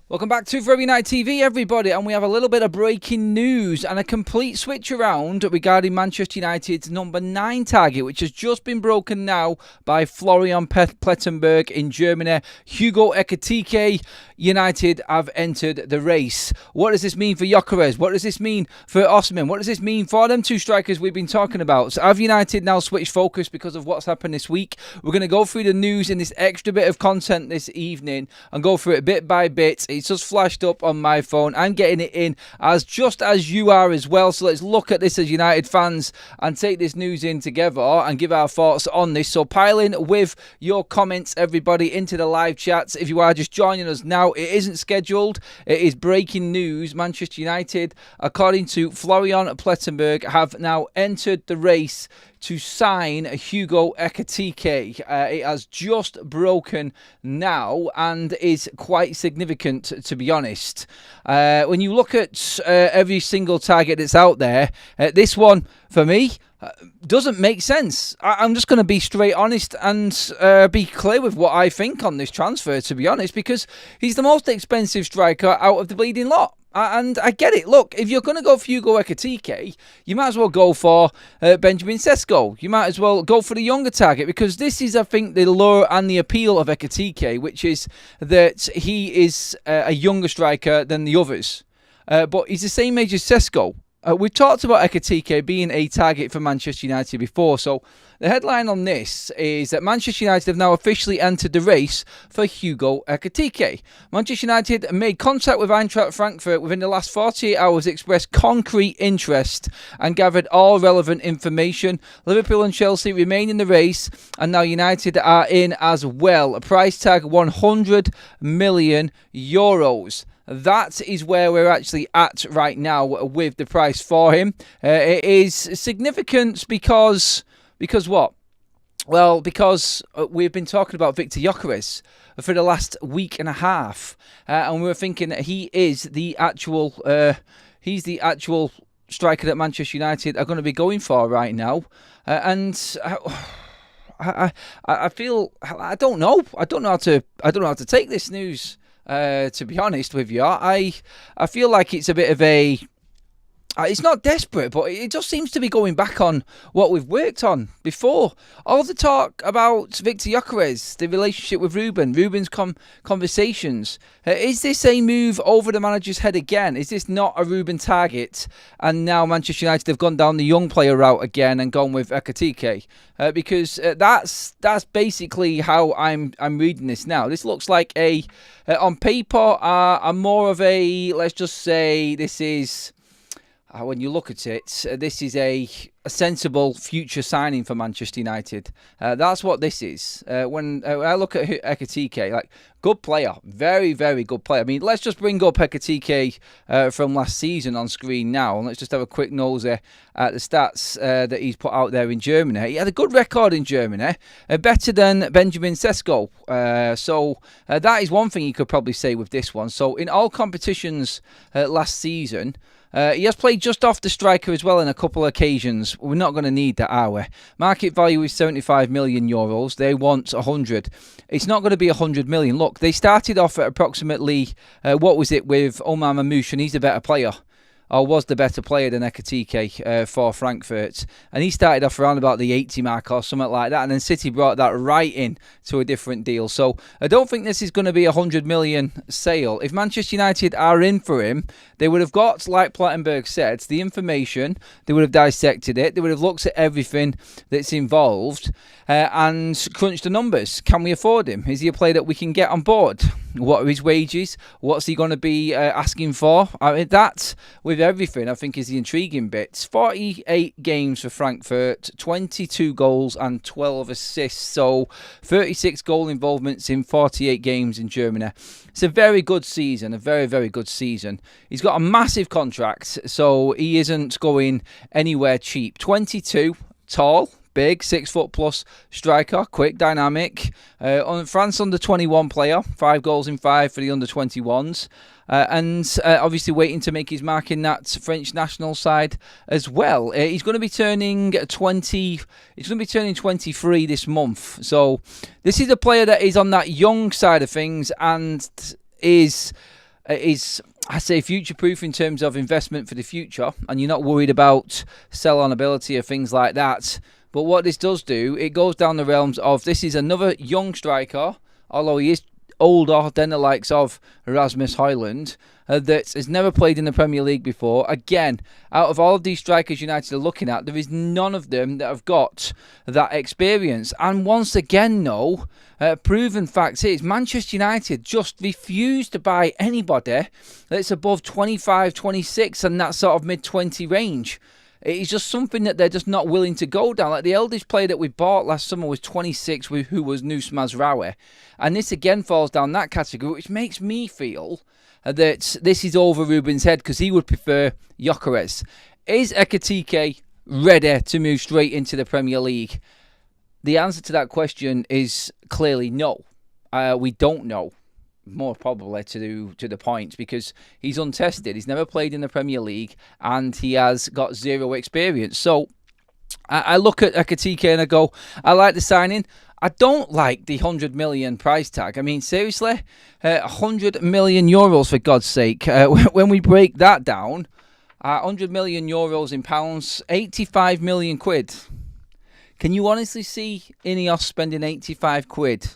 Welcome back to Friday Night TV, everybody, and we have a little bit of breaking news and a complete switch around regarding Manchester United's number 9 target, which has just been broken now by Florian Plettenberg in Germany. Hugo Ekitike, United have entered the race. What does this mean for Gyökeres? What does this mean for Osimhen? What does this mean for them two strikers we've been talking about? So have United now switched focus because of what's happened this week? We're going to go through the news in this extra bit of content this evening and go through it bit by bit. It's just flashed up on my phone. I'm getting it in just as you are as well. So let's look at this as United fans and take this news in together and give our thoughts on this. So pile in with your comments, everybody, into the live chats. If you are just joining us now, it isn't scheduled. It is breaking news. Manchester United, according to Florian Plettenberg, have now entered the race to sign Hugo Ekitike. It has just broken now and is quite significant, to be honest. When you look at every single target that's out there, this one, for me, doesn't make sense. I'm just going to be straight honest and be clear with what I think on this transfer, to be honest, because he's the most expensive striker out of the bleeding lot. And I get it. Look, if you're going to go for Hugo Ekitike, you might as well go for Benjamin Sesko. You might as well go for the younger target, because this is, I think, the lure and the appeal of Ekitike, which is that he is a younger striker than the others. But he's the same age as Sesko. We've talked about Ekitike being a target for Manchester United before, so the headline on this is that Manchester United have now officially entered the race for Hugo Ekitike. Manchester United made contact with Eintracht Frankfurt within the last 48 hours, expressed concrete interest and gathered all relevant information. Liverpool and Chelsea remain in the race, and now United are in as well. A price tag €100 million. That is where we're actually at right now with the price for him. It is significant because what? Well, because we've been talking about Viktor Gyökeres for the last week and a half, and we were thinking that he is the actual striker that Manchester United are going to be going for right now, and. I feel I don't know how to take this news. To be honest with you, I feel like it's a bit of a... It's not desperate, but it just seems to be going back on what we've worked on before. All the talk about Viktor Gyökeres, the relationship with Ruben's conversations. Is this a move over the manager's head again? Is this not a Ruben target? And now Manchester United have gone down the young player route again and gone with Ekitike. Because that's basically how I'm reading this now. This looks like on paper, more of a, let's just say this is... when you look at it, this is a sensible future signing for Manchester United. That's what this is. When I look at Ekitike, like, good player, very, very good player. I mean, let's just bring up Ekitike from last season on screen now, and let's just have a quick nose at the stats that he's put out there in Germany. He had a good record in Germany, better than Benjamin Sesko. So that is one thing you could probably say with this one. So in all competitions last season, he has played just off the striker as well on a couple of occasions. We're not going to need that, are we? Market value is €75 million. They want 100. It's not going to be 100 million. Look, they started off at approximately, what was it, with Omar Mamouche, and he's a better player. Or was the better player than Ekitike for Frankfurt. And he started off around about the 80 mark or something like that. And then City brought that right in to a different deal. So I don't think this is going to be a 100 million sale. If Manchester United are in for him, they would have got, like Plettenberg said, the information. They would have dissected it. They would have looked at everything that's involved and crunched the numbers. Can we afford him? Is he a player that we can get on board? What are his wages? What's he going to be asking for? I mean, that, with everything, I think is the intriguing bit. 48 games for Frankfurt, 22 goals and 12 assists. So 36 goal involvements in 48 games in Germany. It's a very good season, a very, very good season. He's got a massive contract, so he isn't going anywhere cheap. 22, tall, big, 6 foot plus striker, quick, dynamic. On France under 21 player, 5 goals in 5 for the under 21s. And obviously waiting to make his mark in that French national side as well. He's going to be turning 20. He's going to be turning 23 this month. So this is a player that is on that young side of things and is is, I say, future-proof in terms of investment for the future, and you're not worried about sell-on ability or things like that. But what this does do, it goes down the realms of this is another young striker, although he is older than the likes of Rasmus Højlund, that has never played in the Premier League before. Again, out of all of these strikers United are looking at, there is none of them that have got that experience. And once again, no, proven fact is Manchester United just refuse to buy anybody that's above 25, 26 and that sort of mid-20 range. It's just something that they're just not willing to go down. Like the eldest player that we bought last summer was 26, who was Nus Mazraoui. And this again falls down that category, which makes me feel that this is over Ruben's head because he would prefer Gyökeres. Is Ekitike ready to move straight into the Premier League? The answer to that question is clearly no. We don't know. More probably to the point, because he's untested. He's never played in the Premier League and he has got zero experience. So I look at Ekitike and I go, I like the signing. I don't like the 100 million price tag. I mean, seriously, 100 million euros for God's sake. When we break that down, 100 million euros in pounds, 85 million quid. Can you honestly see Ineos spending 85 quid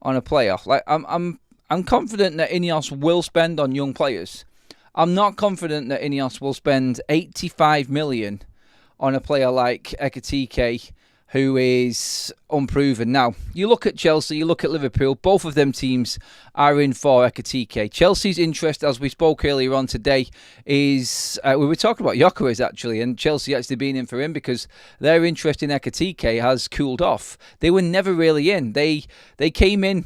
on a player? Like, I'm confident that Ineos will spend on young players. I'm not confident that Ineos will spend 85 million on a player like Ekitike, who is unproven. Now, you look at Chelsea, you look at Liverpool, both of them teams are in for Ekitike. Chelsea's interest, as we spoke earlier on today, is, we were talking about Gyökeres actually, and Chelsea actually being in for him because their interest in Ekitike has cooled off. They were never really in. They came in,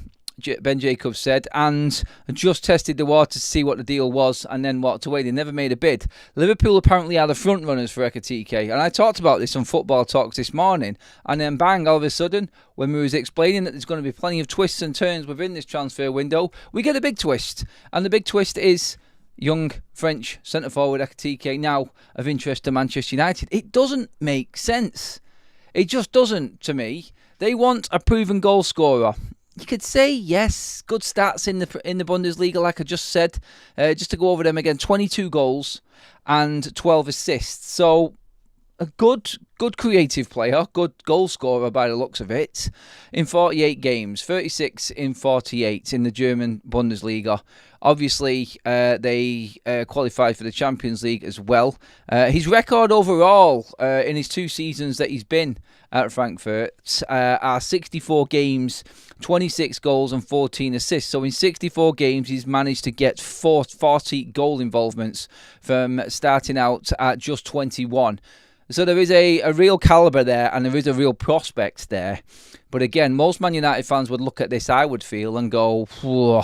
Ben Jacobs said, and just tested the water to see what the deal was and then walked away. They never made a bid. Liverpool apparently are the front runners for Ekitike, and I talked about this on Football Talks this morning, and then bang, all of a sudden, when we was explaining that there's going to be plenty of twists and turns within this transfer window, we get a big twist, and the big twist is young French centre-forward Ekitike now of interest to Manchester United. It doesn't make sense. It just doesn't to me. They want a proven goal scorer. You could say, yes, good stats in the Bundesliga, like I just said. Just to go over them again, 22 goals and 12 assists. So, a good creative player, good goal scorer by the looks of it, in 48 games, 36 in 48 in the German Bundesliga. Obviously, they qualified for the Champions League as well. His record overall in his 2 seasons that he's been at Frankfurt are 64 games, 26 goals and 14 assists. So in 64 games, he's managed to get 40 goal involvements from starting out at just 21. So there is a real calibre there and there is a real prospect there. But again, most Man United fans would look at this, I would feel, and go, whoa.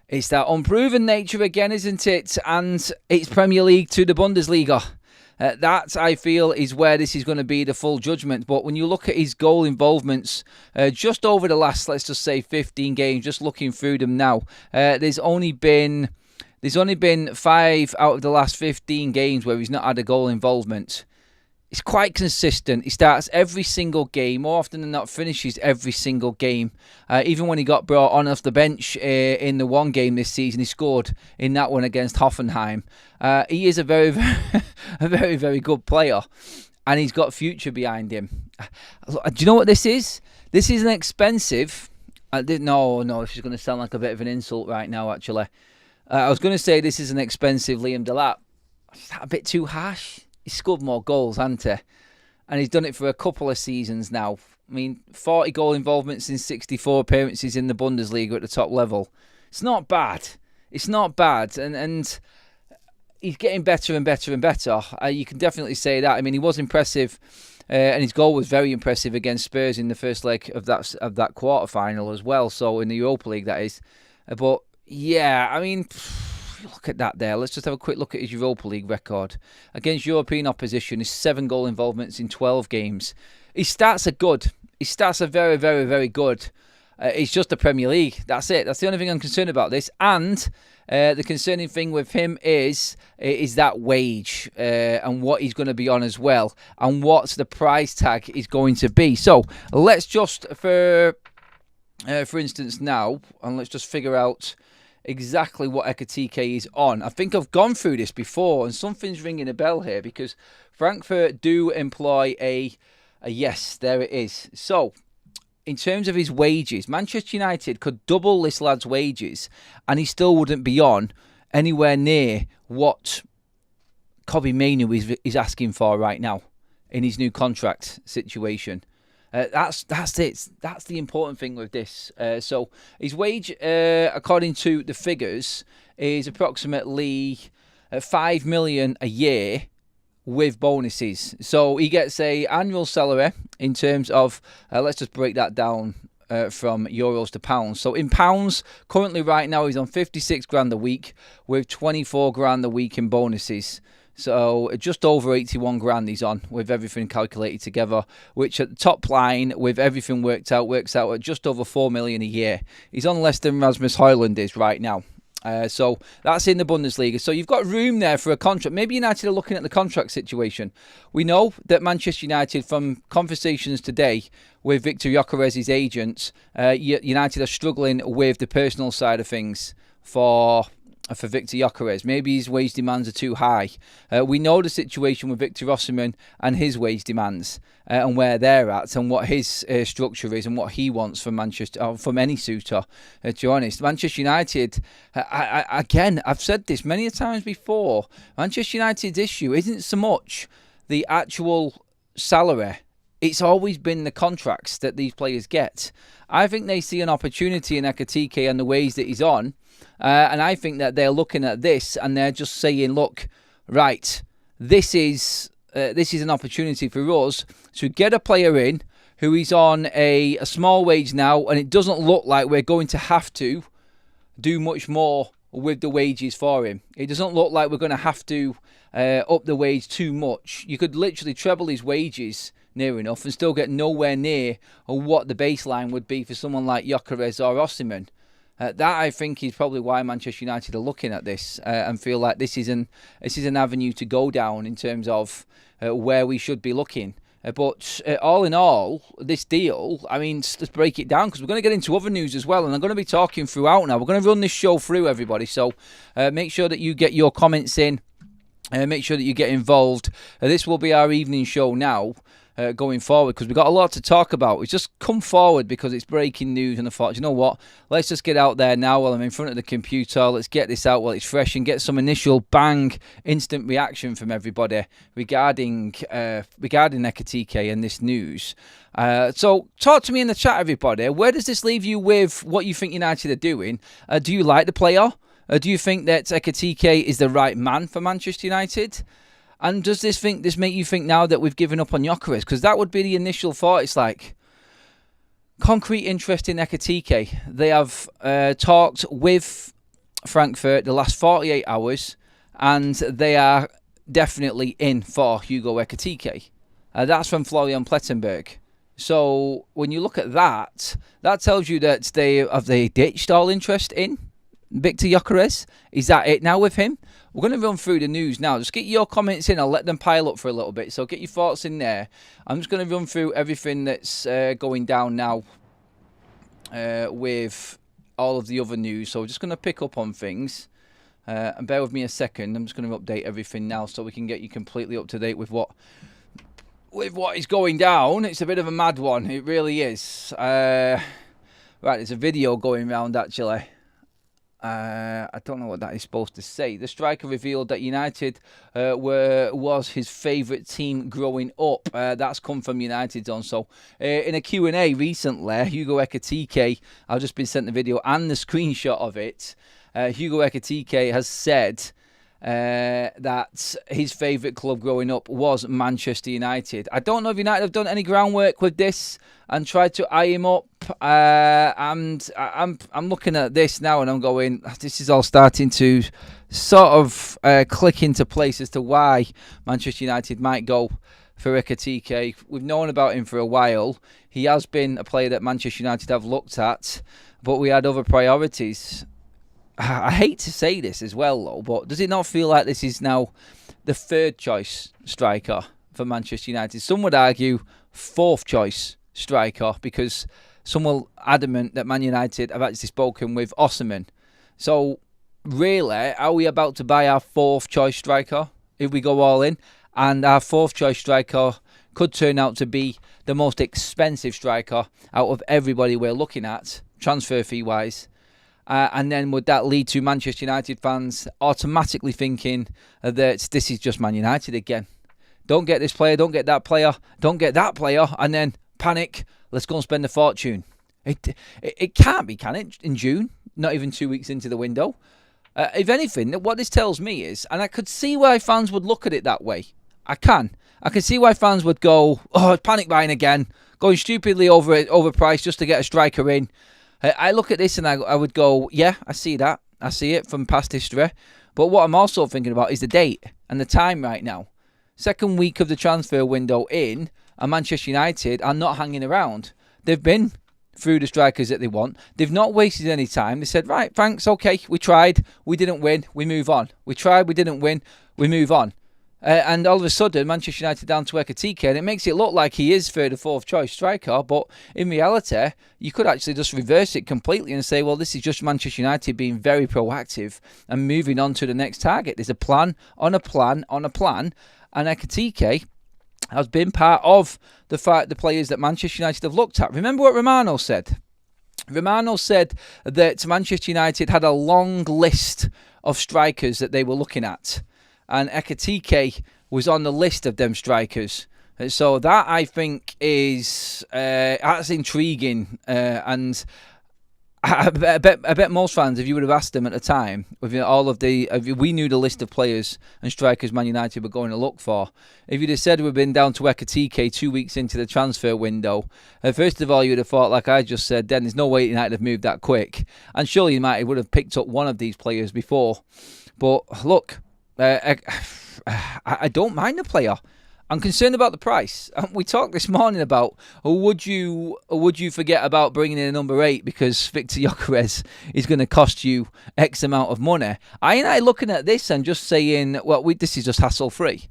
It's that unproven nature again, isn't it? And it's Premier League to the Bundesliga. That, I feel, is where this is going to be the full judgment. But when you look at his goal involvements, just over the last, let's just say, 15 games, just looking through them now, there's only been 5 out of the last 15 games where he's not had a goal involvement. It's quite consistent. He starts every single game, more often than not finishes every single game. Even when he got brought on off the bench in the one game this season, he scored in that one against Hoffenheim. He is a very, very, very good player, and he's got future behind him. Do you know what this is? This is an expensive... No, this is going to sound like a bit of an insult right now, actually. I was going to say this is an expensive Liam Delap. Is that a bit too harsh? He's scored more goals, hasn't he? And he's done it for a couple of seasons now. I mean, 40 goal involvements in 64 appearances in the Bundesliga at the top level. It's not bad. It's not bad. And he's getting better and better and better. You can definitely say that. I mean, he was impressive, and his goal was very impressive against Spurs in the first leg of that quarter-final as well. So in the Europa League, that is. But, yeah, I mean... Look at that there. Let's just have a quick look at his Europa League record. Against European opposition, his 7 goal involvements in 12 games. His stats are good. His stats are very, very, very good. It's just the Premier League. That's it. That's the only thing I'm concerned about this. And the concerning thing with him is that wage and what he's going to be on as well. And what the price tag is going to be. So let's just, for instance now, and let's just figure out exactly what Ekitike is on. I think I've gone through this before, and something's ringing a bell here, because Frankfurt do employ a yes, there it is. So, in terms of his wages, Manchester United could double this lad's wages, and he still wouldn't be on anywhere near what Kobbie Mainoo is asking for right now in his new contract situation. That's it. That's the important thing with this. So his wage, according to the figures, is approximately 5 million a year with bonuses. So he gets a annual salary in terms of, let's just break that down from euros to pounds. So in pounds, currently right now he's on 56 grand a week with 24 grand a week in bonuses. So just over 81 grand he's on with everything calculated together, which at the top line with everything works out at just over 4 million a year. He's on less than Rasmus Højlund is right now. So that's in the Bundesliga. So you've got room there for a contract. Maybe United are looking at the contract situation. We know that Manchester United, from conversations today with Victor Gyökeres' agents, United are struggling with the personal side of things for Victor Gyökeres. Maybe his wage demands are too high. We know the situation with Victor Osimhen and his wage demands and where they're at and what his structure is and what he wants from Manchester, from any suitor. To be honest, Manchester United, again, I've said this many times before, Manchester United's issue isn't so much the actual salary. It's always been the contracts that these players get. I think they see an opportunity in Ekitike and the ways that he's on. And I think that they're looking at this and they're just saying, look, right, this is an opportunity for us to get a player in who is on a small wage now, and it doesn't look like we're going to have to do much more with the wages for him. It doesn't look like we're going to have to up the wage too much. You could literally treble his wages near enough and still get nowhere near what the baseline would be for someone like Gyökeres or Osimhen. That, I think, is probably why Manchester United are looking at this and feel like this is an avenue to go down in terms of where we should be looking. But all in all, this deal, I mean, let's break it down, because we're going to get into other news as well, and I'm going to be talking throughout now. We're going to run this show through, everybody, so make sure that you get your comments in. Make sure that you get involved. This will be our evening show now. Going forward, because we've got a lot to talk about. It's just come forward because it's breaking news, and I thought, you know what, let's just get out there now while I'm in front of the computer. Let's get this out while it's fresh and get some initial instant reaction from everybody regarding Ekitike and this news. So talk to me in the chat, everybody. Where does this leave you with what you think United are doing? Do you like the player? Do you think that Ekitike is the right man for Manchester United? And does this make you think now that we've given up on Gyökeres? Because that would be the initial thought. It's like concrete interest in Ekitike. They have talked with Frankfurt the last 48 hours, and they are definitely in for Hugo Ekitike. That's from Florian Plettenberg. So when you look at that, that tells you that they ditched all interest in Victor Gyökeres. Is that it now with him? We're going to run through the news now. Just get your comments in. I'll let them pile up for a little bit. So get your thoughts in there. I'm just going to run through everything that's going down now with all of the other news. So we're just going to pick up on things. And bear with me a second. I'm just going to update everything now so we can get you completely up to date with what is going down. It's a bit of a mad one. It really is. Right, there's a video going around actually. I don't know what that is supposed to say. The striker revealed that United was his favourite team growing up. That's come from United's on. So in a Q&A recently, Hugo Ekitike, I've just been sent the video and the screenshot of it. Hugo Ekitike has said that his favourite club growing up was Manchester United. I don't know if United have done any groundwork with this and tried to eye him up. And I'm looking at this now and I'm going, this is all starting to sort of click into place as to why Manchester United might go for Ekitike. We've known about him for a while. He has been a player that Manchester United have looked at, but we had other priorities. I hate to say this as well, though, but does it not feel like this is now the third choice striker for Manchester United? Some would argue fourth choice striker, because some were adamant that Man United have actually spoken with Osimhen. So, really, are we about to buy our 4th choice striker if we go all in? And our 4th choice striker could turn out to be the most expensive striker out of everybody we're looking at, transfer fee wise. And then would that lead to Manchester United fans automatically thinking that this is just Man United again? Don't get this player, don't get that player, don't get that player, and then panic, let's go and spend a fortune. It can't be, can it, in June? Not even 2 weeks into the window. If anything, what this tells me is, and I could see why fans would look at it that way. I can see why fans would go, oh, panic buying again, going stupidly overpriced just to get a striker in. I look at this and I would go, yeah, I see that. I see it from past history. But what I'm also thinking about is the date and the time right now. Second week of the transfer window in, and Manchester United are not hanging around. They've been through the strikers that they want. They've not wasted any time. They said, right, thanks, okay, we tried, we didn't win, we move on. We tried, we didn't win, we move on. And all of a sudden, Manchester United down to Ekitike, and it makes it look like he is 3rd or 4th choice striker, but in reality, you could actually just reverse it completely and say, well, this is just Manchester United being very proactive and moving on to the next target. There's a plan on a plan on a plan, and Ekitike has been part of the players that Manchester United have looked at. Remember what Romano said? Romano said that Manchester United had a long list of strikers that they were looking at, and Ekitike was on the list of them strikers. So that, I think, is that's intriguing, and I bet most fans, if you would have asked them at the time, with all of we knew the list of players and strikers Man United were going to look for. If you'd have said we've been down to Ekitike 2 weeks into the transfer window, first of all, you'd have thought, like I just said, then there's no way United have moved that quick. And surely United would have picked up one of these players before. But look, I don't mind the player. I'm concerned about the price. We talked this morning about, would you forget about bringing in a number 8 because Victor Gyökeres is going to cost you X amount of money? I looking at this and just saying, well, this is just hassle-free.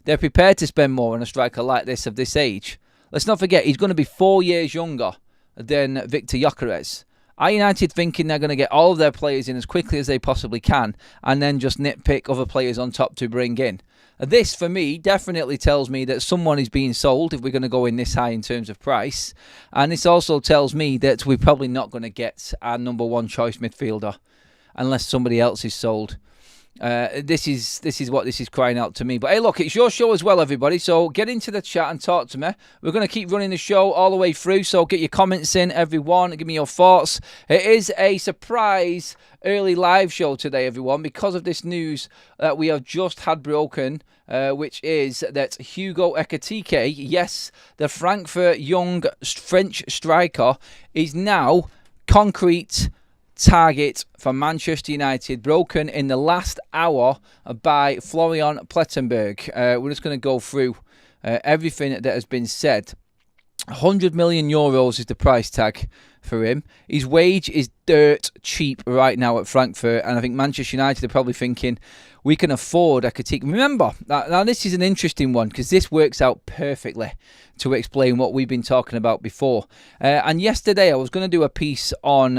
They're prepared to spend more on a striker like this of this age. Let's not forget, he's going to be 4 years younger than Victor Gyökeres. Are United thinking they're going to get all of their players in as quickly as they possibly can and then just nitpick other players on top to bring in? This, for me, definitely tells me that someone is being sold if we're going to go in this high in terms of price. And this also tells me that we're probably not going to get our number 1 choice midfielder unless somebody else is sold. This is what this is crying out to me. But hey, look, it's your show as well, everybody. So get into the chat and talk to me. We're going to keep running the show all the way through. So get your comments in, everyone. Give me your thoughts. It is a surprise early live show today, everyone, because of this news that we have just had broken, which is that Hugo Ekitike, yes, the Frankfurt young French striker, is now concrete target for Manchester United, broken in the last hour by Florian Plettenberg. We're just going to go through everything that has been said. 100 million euros is the price tag for him. His wage is dirt cheap right now at Frankfurt, and I think Manchester United are probably thinking we can afford Ekitike. Remember, now this is an interesting one because this works out perfectly to explain what we've been talking about before. And yesterday I was going to do a piece on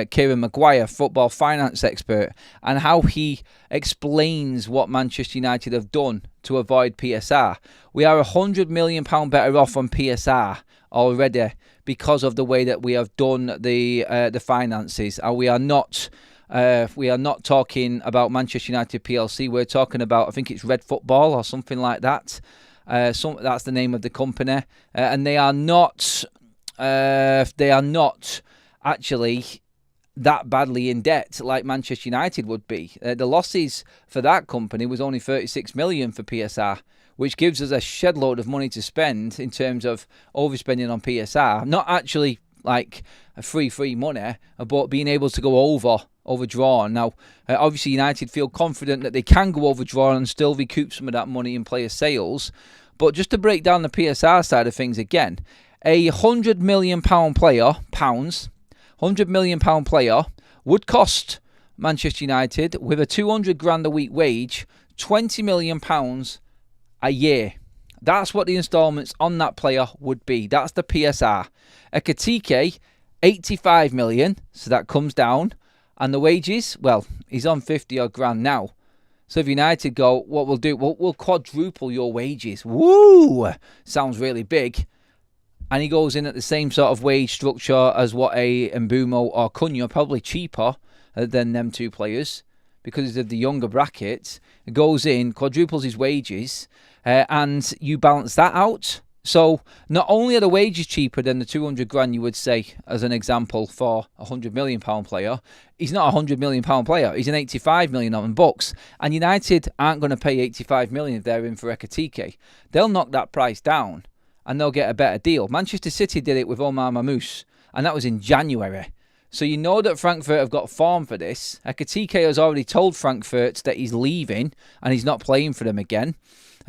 Kieran Maguire, football finance expert, and how he explains what Manchester United have done to avoid PSR. We are £100 million better off on PSR already because of the way that we have done the finances. We are not talking about Manchester United PLC. We're talking about, I think it's Red Football or something like that. That's the name of the company, and they are not actually that badly in debt like Manchester United would be. The losses for that company was only 36 million for PSR, which gives us a shed load of money to spend in terms of overspending on PSR. Not actually like free money, but being able to go overdrawn. Now, obviously United feel confident that they can go overdrawn and still recoup some of that money in player sales. But just to break down the PSR side of things again, a £100 million player, £100 million player would cost Manchester United, with a 200 grand a week wage, £20 million a year. That's what the instalments on that player would be. That's the PSR. Ekitike, 85 million, so that comes down. And the wages, well, he's on 50 odd grand now. So if United go, what we'll do, we'll quadruple your wages. Woo! Sounds really big. And he goes in at the same sort of wage structure as what a Mbumo or Cunha, probably cheaper than them two players because of the younger bracket. Goes in, quadruples his wages, and you balance that out. So not only are the wages cheaper than the 200 grand you would say, as an example, for a £100 million player, he's not a £100 million player. He's an 85 million on books. And United aren't going to pay 85 million if they're in for Ekitike. They'll knock that price down and they'll get a better deal. Manchester City did it with Omar Mamouche, and that was in January. So you know that Frankfurt have got form for this. Ekitike has already told Frankfurt that he's leaving and he's not playing for them again.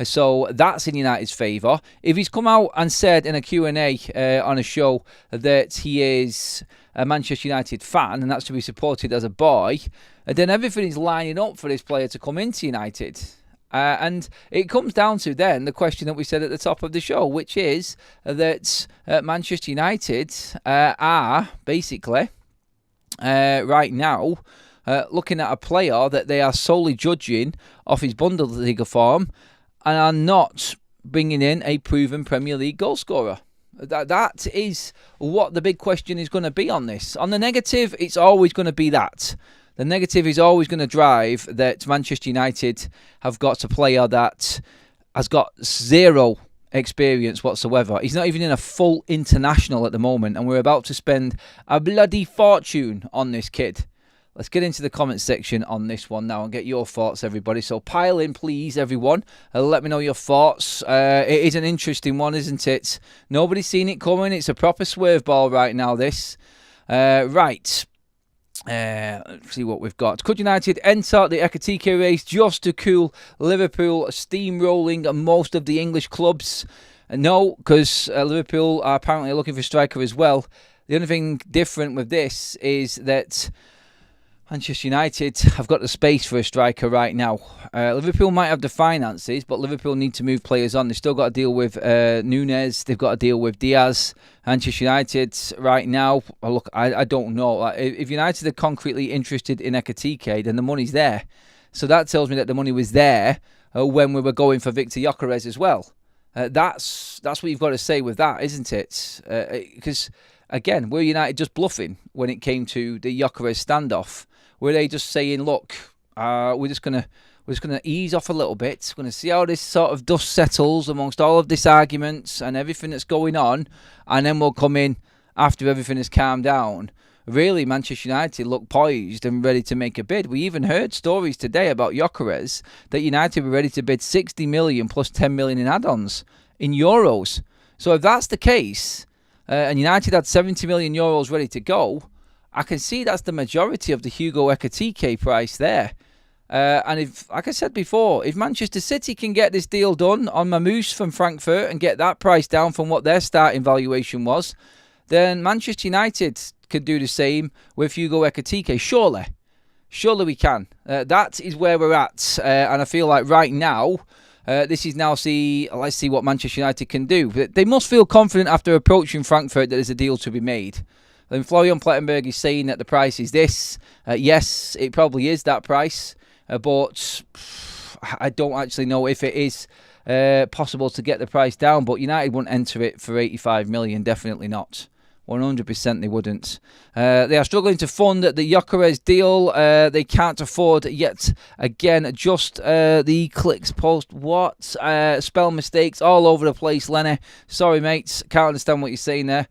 So that's in United's favour. If he's come out and said in a Q&A on a show that he is a Manchester United fan and that's to be supported as a boy, then everything is lining up for this player to come into United. And it comes down to then the question that we said at the top of the show, which is that Manchester United are basically right now looking at a player that they are solely judging off his Bundesliga form and are not bringing in a proven Premier League goalscorer. That is what the big question is going to be on this. On the negative, it's always going to be that. The negative is always going to drive that Manchester United have got a player that has got zero experience whatsoever. He's not even in a full international at the moment, and we're about to spend a bloody fortune on this kid. Let's get into the comment section on this one now and get your thoughts, everybody. So pile in, please, everyone. Let me know your thoughts. It is an interesting one, isn't it? Nobody's seen it coming. It's a proper swerve ball right now, this. Right. Let's see what we've got. Could United enter the Ekitike race just to cool Liverpool steamrolling most of the English clubs? No, because Liverpool are apparently looking for a striker as well. The only thing different with this is that Manchester United have got the space for a striker right now. Liverpool might have the finances, but Liverpool need to move players on. They've still got to deal with Nunez. They've got to deal with Diaz. Manchester United right now, look, I don't know. If United are concretely interested in Ekitike, then the money's there. So that tells me that the money was there when we were going for Victor Gyökeres as well. That's what you've got to say with that, isn't it? Because, again, were United just bluffing when it came to the Gyökeres standoff? Were they just saying, look, we're just gonna ease off a little bit. We're gonna see how this sort of dust settles amongst all of this arguments and everything that's going on, and then we'll come in after everything has calmed down. Really, Manchester United look poised and ready to make a bid. We even heard stories today about Gyökeres that United were ready to bid 60 million plus 10 million in add-ons in euros. So if that's the case, and United had 70 million euros ready to go, I can see that's the majority of the Hugo Ekitike price there. And if, like I said before, if Manchester City can get this deal done on Mamouche from Frankfurt and get that price down from what their starting valuation was, then Manchester United could do the same with Hugo Ekitike. Surely we can. That is where we're at. And I feel like right now, this is now let's see what Manchester United can do. They must feel confident after approaching Frankfurt that there's a deal to be made. Then Florian Plettenberg is saying that the price is this. Yes, it probably is that price, but I don't actually know if it is possible to get the price down. But United wouldn't enter it for 85 million, definitely not. 100% they wouldn't. They are struggling to fund the Gyökeres deal. They can't afford yet again. Just the clicks post. What? Spell mistakes all over the place, Lenny. Sorry, mates. Can't understand what you're saying there.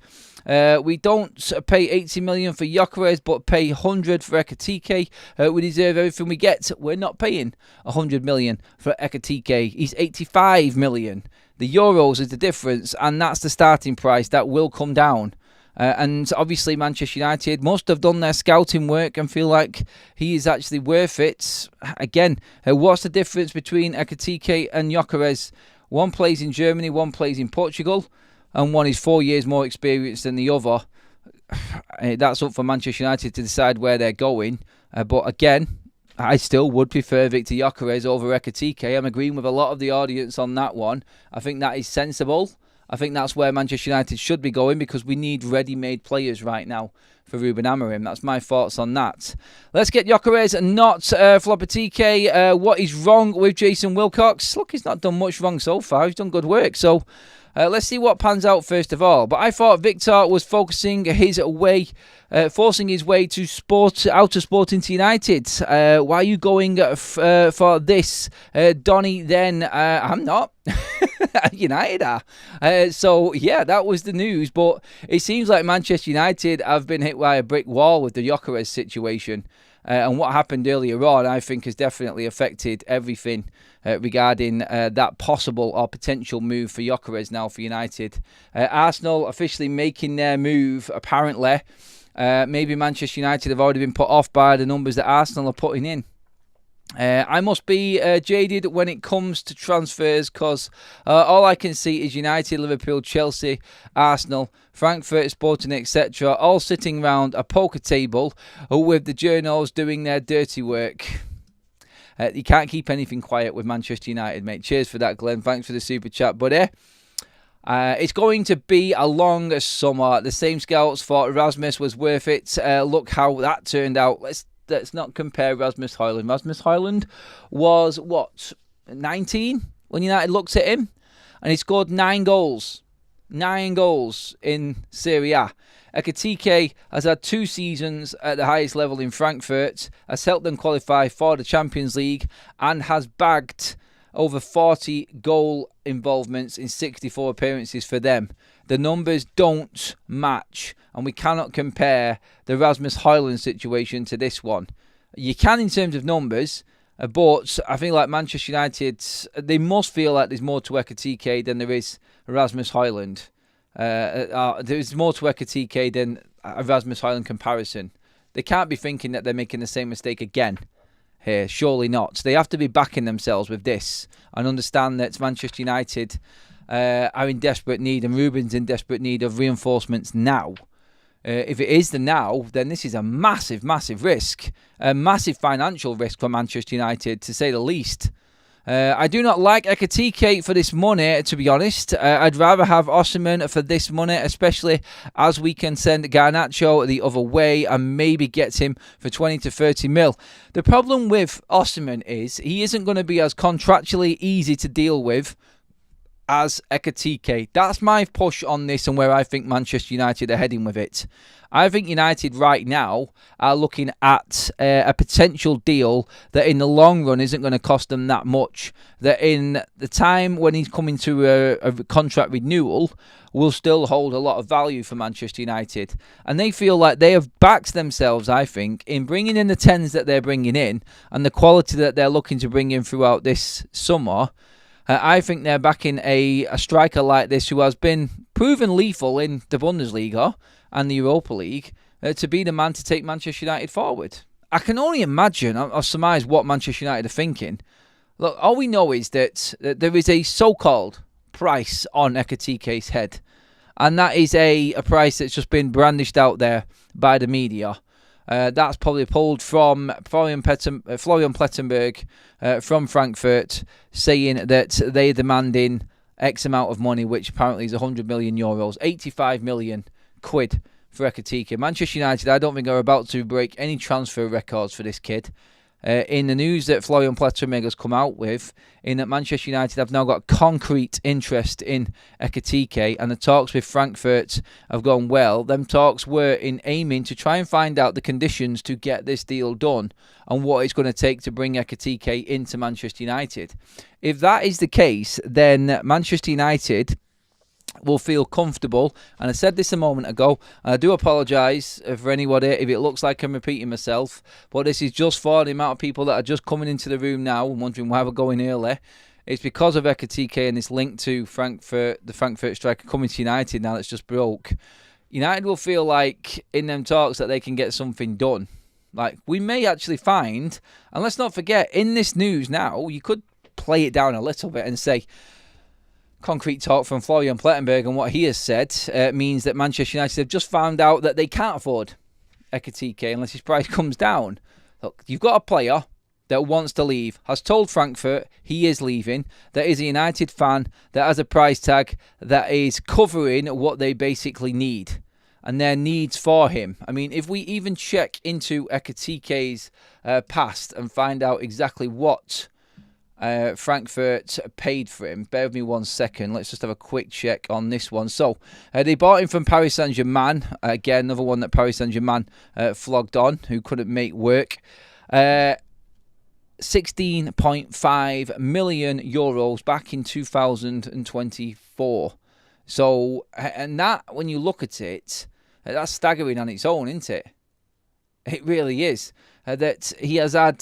We don't pay 80 million for Gyökeres, but pay 100 for Ekitike. We deserve everything we get. We're not paying 100 million for Ekitike. He's 85 million. The euros is the difference, and that's the starting price. That will come down. And obviously Manchester United must have done their scouting work and feel like he is actually worth it. Again, what's the difference between Ekitike and Gyökeres? One plays in Germany, one plays in Portugal, and one is 4 years more experienced than the other. That's up for Manchester United to decide where they're going. But again, I still would prefer Victor Gyökeres over Ekitike. I'm agreeing with a lot of the audience on that one. I think that is sensible. I think that's where Manchester United should be going, because we need ready-made players right now for Ruben Amorim. That's my thoughts on that. Let's get Gyökeres, not Ekitike. What is wrong with Jason Wilcox? Look, he's not done much wrong so far. He's done good work. So let's see what pans out first of all. But I thought Victor was forcing his way to out of Sporting to United. Why are you going for this, Donny? Then I'm not. United are. So yeah, that was the news. But it seems like Manchester United have been hit by a brick wall with the Gyökeres situation. And what happened earlier on, I think, has definitely affected everything regarding that possible or potential move for Gyökeres now for United. Arsenal officially making their move, apparently. Maybe Manchester United have already been put off by the numbers that Arsenal are putting in. I must be jaded when it comes to transfers, because all I can see is United, Liverpool, Chelsea, Arsenal, Frankfurt, Sporting, etc. all sitting round a poker table with the journos doing their dirty work. You can't keep anything quiet with Manchester United, mate. Cheers for that, Glenn. Thanks for the super chat, buddy. It's going to be a long summer. The same scouts thought Rasmus was worth it. Look how that turned out. Let's not compare Rasmus Højlund. Rasmus Højlund was, 19 when United looked at him? And he scored 9 goals. 9 goals in Serie A. Ekitike has had 2 seasons at the highest level in Frankfurt, has helped them qualify for the Champions League, and has bagged over 40 goal involvements in 64 appearances for them. The numbers don't match, and we cannot compare the Rasmus Højlund situation to this one. You can in terms of numbers, but I think like Manchester United, they must feel like there's more to Ekitike than there is Rasmus Højlund. There's more to Ekitike than a Rasmus Højlund comparison. They can't be thinking that they're making the same mistake again here. Surely not. They have to be backing themselves with this and understand that Manchester United are in desperate need, and Ruben's in desperate need of reinforcements now. If it is the now, then this is a massive, massive risk. A massive financial risk for Manchester United, to say the least. I do not like Ekitike for this money, to be honest. I'd rather have Osimhen for this money, especially as we can send Garnacho the other way and maybe get him for 20 to 30 mil. The problem with Osimhen is he isn't going to be as contractually easy to deal with as Ekitike. That's my push on this and where I think Manchester United are heading with it. I think United right now are looking at a potential deal that in the long run isn't going to cost them that much. That in the time when he's coming to a contract renewal will still hold a lot of value for Manchester United. And they feel like they have backed themselves, I think, in bringing in the 10s that they're bringing in and the quality that they're looking to bring in throughout this summer. I think they're backing a striker like this who has been proven lethal in the Bundesliga and the Europa League to be the man to take Manchester United forward. I can only imagine, or surmise what Manchester United are thinking. Look, all we know is that there is a so-called price on Ekitike's head. And that is a price that's just been brandished out there by the media. That's probably pulled from Florian Plettenberg from Frankfurt, saying that they're demanding X amount of money, which apparently is 100 million euros, 85 million quid for Ekitike. Manchester United, I don't think, are about to break any transfer records for this kid. In the news that Florian Plettenberg has come out with, in that Manchester United have now got concrete interest in Ekitike, and the talks with Frankfurt have gone well. Them talks were in aiming to try and find out the conditions to get this deal done and what it's going to take to bring Ekitike into Manchester United. If that is the case, then Manchester United will feel comfortable, and I said this a moment ago, and I do apologise for anybody if it looks like I'm repeating myself, but this is just for the amount of people that are just coming into the room now and wondering why we're going early. It's because of Ekitike and this link to Frankfurt, the Frankfurt striker coming to United now that's just broke. United will feel like in them talks that they can get something done. Like, we may actually find, and let's not forget, in this news now, you could play it down a little bit and say, concrete talk from Florian Plettenberg and what he has said means that Manchester United have just found out that they can't afford Ekitike unless his price comes down. Look, you've got a player that wants to leave, has told Frankfurt he is leaving, that is a United fan, that has a price tag that is covering what they basically need and their needs for him. I mean, if we even check into Ekitike's past and find out exactly what Frankfurt paid for him. Bear with me 1 second. Let's just have a quick check on this one. So, they bought him from Paris Saint-Germain. Again, another one that Paris Saint-Germain flogged on, who couldn't make work. 16.5 million euros back in 2024. So, and that, when you look at it, that's staggering on its own, isn't it? It really is. That he has had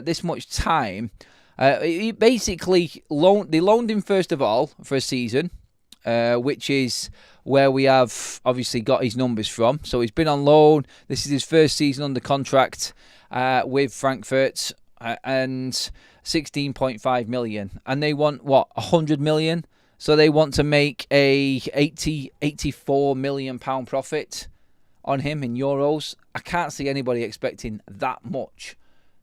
this much time. He basically they loaned him first of all for a season, which is where we have obviously got his numbers from. So he's been on loan. This is his first season under contract with Frankfurt, and 16.5 million. And they want, what, 100 million? So they want to make a 84 million pound profit on him in euros. I can't see anybody expecting that much,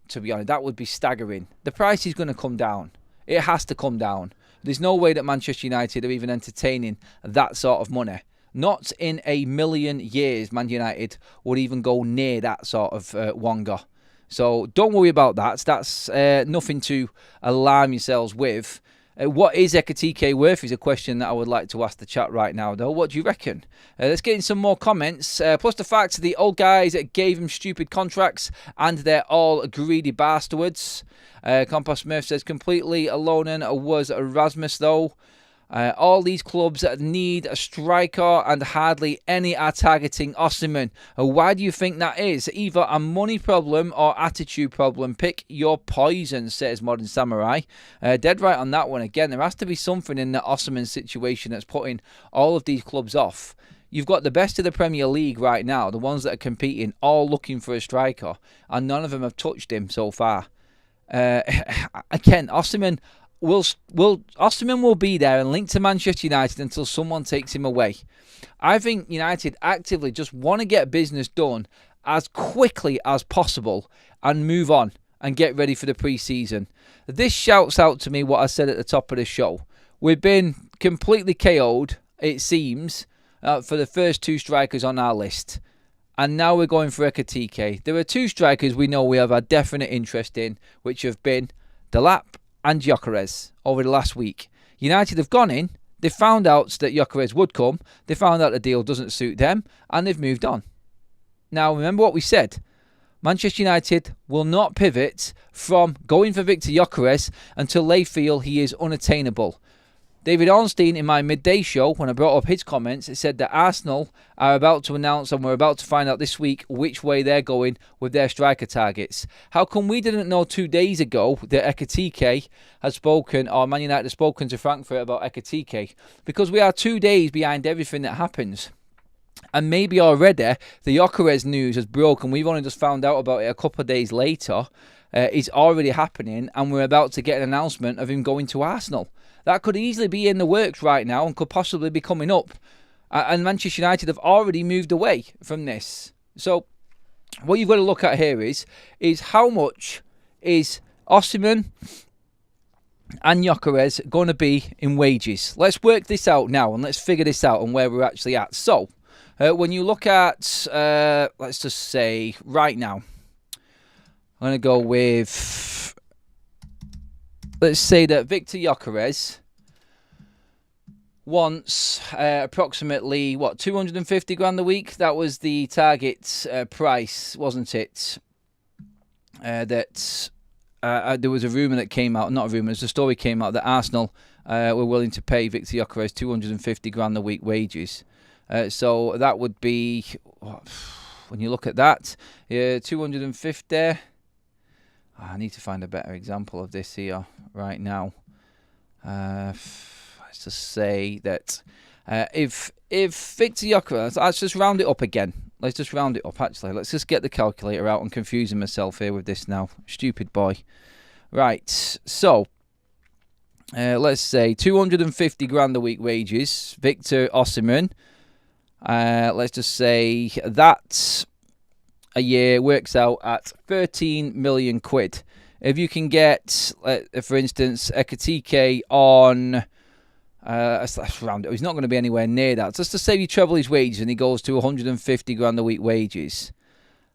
to be honest. That would be staggering. The price is going to come down. It has to come down. There's no way that Manchester United are even entertaining that sort of money. Not in a million years Man United would even go near that sort of Wonga. So don't worry about that. That's nothing to alarm yourselves with. What is Ekitike worth is a question that I would like to ask the chat right now, though. What do you reckon? Let's get in some more comments. Plus the fact the old guys gave him stupid contracts and they're all greedy bastards. Compost Smith says completely alone and was Erasmus, though. All these clubs need a striker and hardly any are targeting Osimhen. Why do you think that is? Either a money problem or attitude problem. Pick your poison, says Modern Samurai. Dead right on that one. Again, there has to be something in the Osimhen situation that's putting all of these clubs off. You've got the best of the Premier League right now, the ones that are competing, all looking for a striker, and none of them have touched him so far. Again, Osimhen will be there and linked to Manchester United until someone takes him away. I think United actively just want to get business done as quickly as possible and move on and get ready for the pre-season. This shouts out to me what I said at the top of the show. We've been completely KO'd, it seems, for the first two strikers on our list. And now we're going for Ekitike. There are two strikers we know we have a definite interest in, which have been Delap and Gyökeres over the last week. United have gone in, they found out that Gyökeres would come, they found out the deal doesn't suit them, and they've moved on. Now, remember what we said. Manchester United will not pivot from going for Victor Gyökeres until they feel he is unattainable. David Ornstein, in my midday show, when I brought up his comments, it said that Arsenal are about to announce, and we're about to find out this week, which way they're going with their striker targets. How come we didn't know 2 days ago that Ekitike had spoken, or Man United had spoken to Frankfurt about Ekitike? Because we are 2 days behind everything that happens. And maybe already the Gyökeres news has broken. We've only just found out about it a couple of days later. It's already happening, and we're about to get an announcement of him going to Arsenal. That could easily be in the works right now and could possibly be coming up. And Manchester United have already moved away from this. So what you've got to look at here is how much is Osimhen and Gyökeres going to be in wages. Let's work this out now and let's figure this out and where we're actually at. So when you look at, let's just say right now, I'm going to go with... Let's say that Victor Gyökeres wants approximately, 250 grand a week? That was the target price, wasn't it? There was a rumour that came out, not a rumour, there's a story came out that Arsenal were willing to pay Victor Gyökeres 250 grand a week wages. So that would be, when you look at that, 250... I need to find a better example of this here right now. Let's just say that if Victor Gyökeres, let's just round it up again. Let's just round it up, actually. Let's just get the calculator out. I'm confusing myself here with this now. Stupid boy. Right, so let's say 250 grand a week wages. Victor Osimhen. Let's just say that... a year works out at 13 million quid. If you can get, for instance, Ekitike on, he's not going to be anywhere near that. Just to say you treble his wages and he goes to 150 grand a week wages.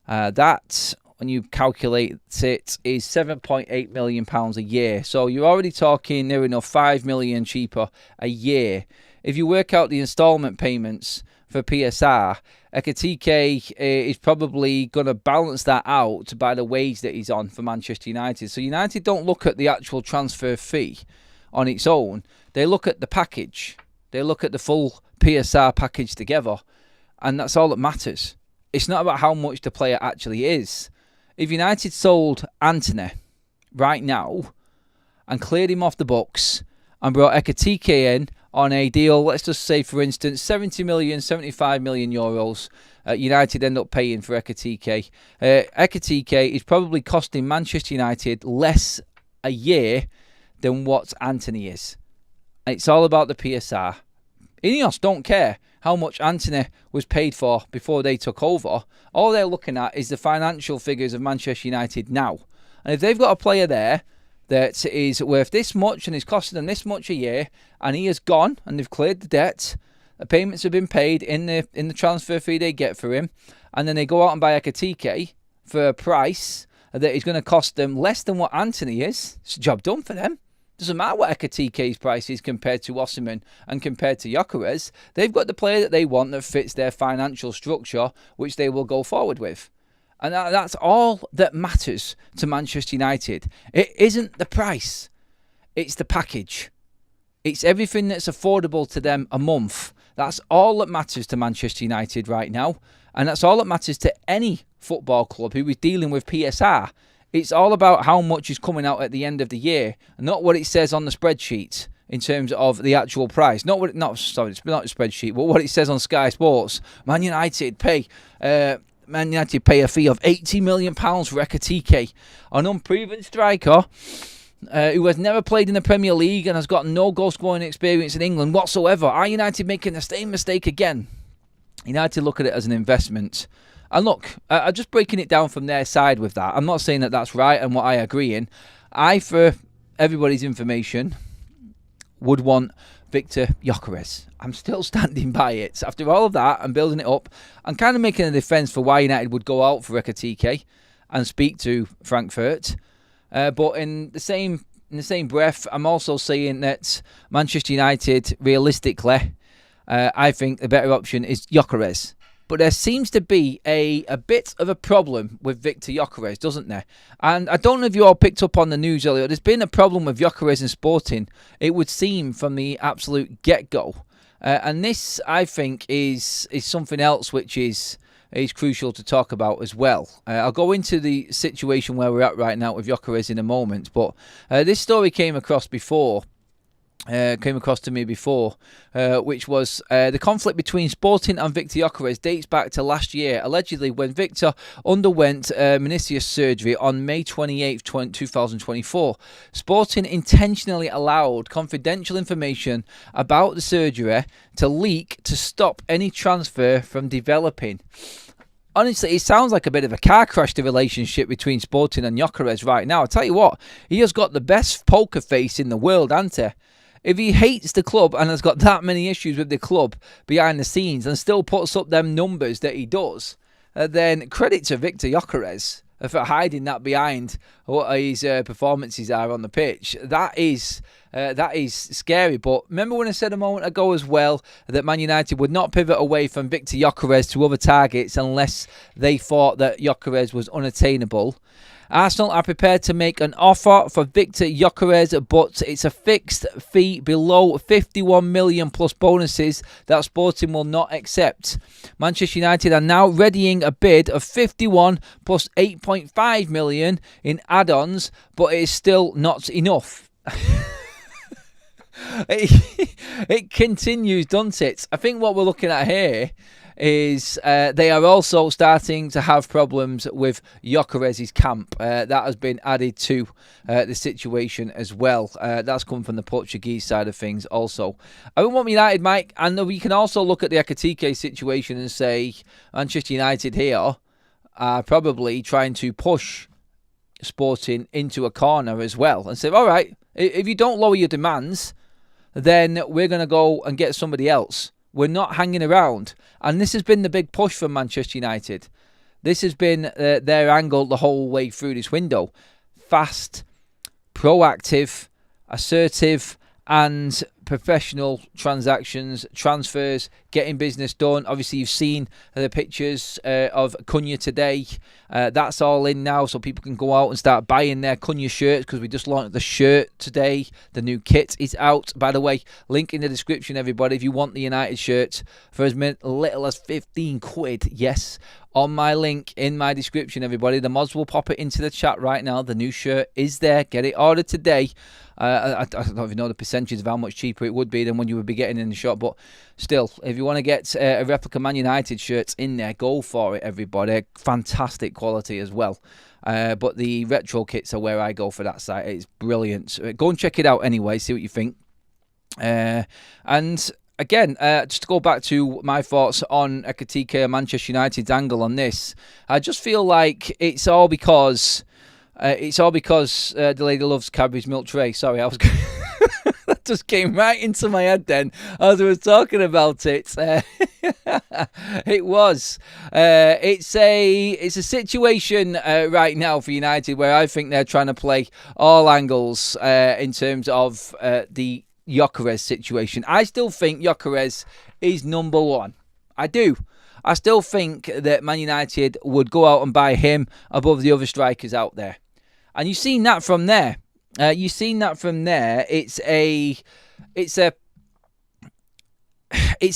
That, when you calculate it, is £7.8 million a year. So you're already talking near enough £5 million cheaper a year. If you work out the instalment payments for PSR, Ekitike is probably going to balance that out by the wage that he's on for Manchester United. So United don't look at the actual transfer fee on its own. They look at the package. They look at the full PSR package together. And that's all that matters. It's not about how much the player actually is. If United sold Antony right now and cleared him off the books and brought Ekitike in on a deal, let's just say, for instance, 70 million, 75 million euros, United end up paying for Ekitike. Ekitike is probably costing Manchester United less a year than what Antony is. It's all about the PSR. Ineos don't care how much Antony was paid for before they took over. All they're looking at is the financial figures of Manchester United now. And if they've got a player there that is worth this much and is costing them this much a year, and he has gone and they've cleared the debt, the payments have been paid in the transfer fee they get for him, and then they go out and buy Ekitike for a price that is going to cost them less than what Antony is, it's a job done for them. Doesn't matter what Ekitike's price is compared to Osimhen and compared to Gyökeres. They've got the player that they want that fits their financial structure, which they will go forward with. And that's all that matters to Manchester United. It isn't the price. It's the package. It's everything that's affordable to them a month. That's all that matters to Manchester United right now. And that's all that matters to any football club who is dealing with PSR. It's all about how much is coming out at the end of the year, not what it says on the spreadsheet in terms of the actual price. It's not a spreadsheet, but what it says on Sky Sports. Man United pay a fee of £80 million for Ekitike, an unproven striker who has never played in the Premier League and has got no goal-scoring experience in England whatsoever. Are United making the same mistake again? United look at it as an investment. And look, I'm just breaking it down from their side with that. I'm not saying that that's right and what I agree in. I, for everybody's information, would want Victor Gyökeres. I'm still standing by it. So after all of that, I'm building it up. I'm kind of making a defence for why United would go out for Ekitike and speak to Frankfurt. But in the same breath, I'm also saying that Manchester United, realistically, I think the better option is Gyökeres. But there seems to be a bit of a problem with Victor Gyökeres, doesn't there? And I don't know if you all picked up on the news earlier. There's been a problem with Gyökeres and Sporting, it would seem, from the absolute get-go. And this, I think, is something else which is crucial to talk about as well. I'll go into the situation where we're at right now with Gyökeres in a moment. But this story came across to me before, which was the conflict between Sporting and Victor Gyökeres dates back to last year, allegedly when Victor underwent meniscus surgery on May 28, 2024. Sporting intentionally allowed confidential information about the surgery to leak to stop any transfer from developing. Honestly, it sounds like a bit of a car crash, the relationship between Sporting and Gyökeres right now. I tell you what, he has got the best poker face in the world, hasn't he? If he hates the club and has got that many issues with the club behind the scenes and still puts up them numbers that he does, then credit to Victor Gyökeres for hiding that behind what his performances are on the pitch. That is scary. But remember when I said a moment ago as well that Man United would not pivot away from Victor Gyökeres to other targets unless they thought that Gyökeres was unattainable? Arsenal are prepared to make an offer for Victor Gyökeres, but it's a fixed fee below 51 million plus bonuses that Sporting will not accept. Manchester United are now readying a bid of 51 plus 8.5 million in add-ons, but it is still not enough. It continues, doesn't it? I think what we're looking at here is they are also starting to have problems with Gyökeres' camp. That has been added to the situation as well. That's come from the Portuguese side of things also. I don't want United, Mike, and we can also look at the Ekitike situation and say Manchester United here are probably trying to push Sporting into a corner as well and say, all right, if you don't lower your demands, then we're going to go and get somebody else. We're not hanging around. And this has been the big push from Manchester United. This has been their angle the whole way through this window. Fast, proactive, assertive, and professional transfers, getting business done. Obviously, you've seen the pictures of Cunha today. That's all in now, so people can go out and start buying their Cunha shirts, because we just launched the shirt today. The new kit is out, by the way. Link in the description, everybody, if you want the United shirt for as little as 15 quid. Yes, on my link in my description, everybody. The mods will pop it into the chat right now. The new shirt is there. Get it ordered today. I don't even know the percentage of how much cheaper it would be than when you would be getting in the shop, but still, if you want to get a replica Man United shirts in there, go for it, everybody. Fantastic quality as well. But the retro kits are where I go for that site. It's brilliant. Go and check it out anyway, see what you think. And again, just to go back to my thoughts on Ekitike and Manchester United's angle on this, I just feel like it's all because the lady loves Cadbury's milk tray. Sorry, I was that just came right into my head then as I was talking about it. It was. It's a situation right now for United where I think they're trying to play all angles in terms of the Gyökeres situation. I still think Gyökeres is number one. I do. I still think that Man United would go out and buy him above the other strikers out there. And you've seen that from there. It's a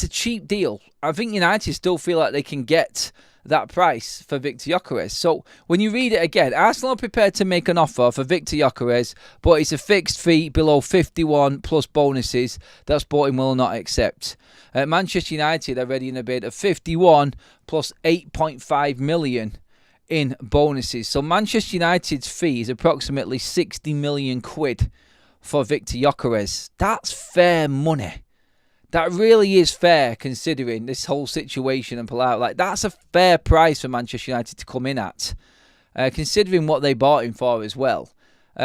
cheap deal. I think United still feel like they can get that price for Victor Gyökeres. So when you read it again, Arsenal are prepared to make an offer for Victor Gyökeres, but it's a fixed fee below 51 plus bonuses that Sporting will not accept. Manchester United are ready in a bid of 51 plus 8.5 million in bonuses. So Manchester United's fee is approximately 60 million quid for Victor Gyökeres. That's fair money. That really is fair, considering this whole situation and pull out. Like, that's a fair price for Manchester United to come in at, considering what they bought him for as well.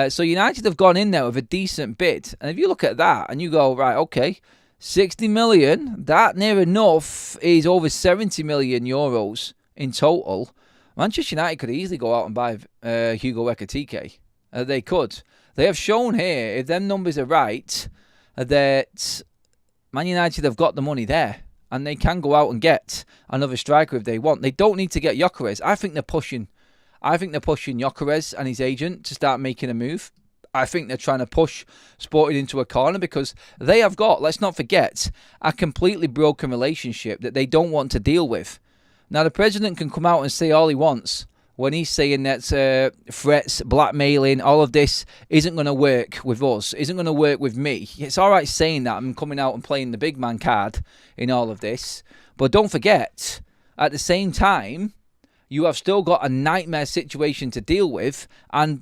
So United have gone in there with a decent bid. And if you look at that and you go, right, okay, 60 million, that near enough is over 70 million euros in total. Manchester United could easily go out and buy Hugo Ekitike. They could. They have shown here, if them numbers are right, that Man United have got the money there. And they can go out and get another striker if they want. They don't need to get Gyökeres. I think they're pushing Gyökeres and his agent to start making a move. I think they're trying to push Sporting into a corner because they have got, let's not forget, a completely broken relationship that they don't want to deal with. Now, the president can come out and say all he wants when he's saying that threats, blackmailing, all of this isn't going to work with us, isn't going to work with me. It's all right saying that. I'm coming out and playing the big man card in all of this. But don't forget, at the same time, you have still got a nightmare situation to deal with. And